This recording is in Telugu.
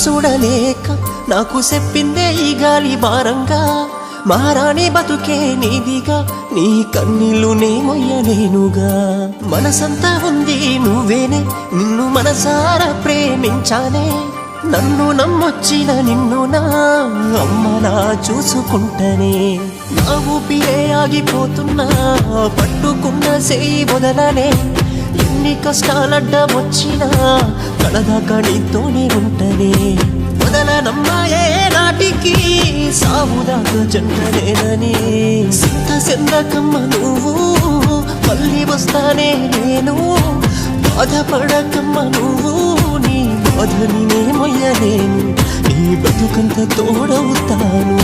చూడలేక నాకు చెప్పిందే ఈ గాలి భారంగా మారాని బతుకే నీదిగా నీ కన్నీళ్ళు నే మొయ్యలేనుగా మనసంతా ఉంది నువ్వేనే నిన్ను మనసారా ప్రేమించానే నన్ను నమ్మొచ్చిన నిన్ను నా అమ్మలా చూసుకుంటనే నా ఊపిరే ఆగిపోతున్నా పట్టుకున్న సేయి వదలనే ఎన్ని కష్టాలడ్డమొచ్చినా కడదాకా నీతోనే ఉంటనే వదలనమ్మాయే నాటికి సావుదాకా జంటనేనని సింత సెందకమ్మ నువ్వు మళ్ళీ వస్తానే నేను బాధపడకమ్మ నువ్వు నీ బాధని నే మొయ్యలేను నీ బతుకంత తోడవుతాను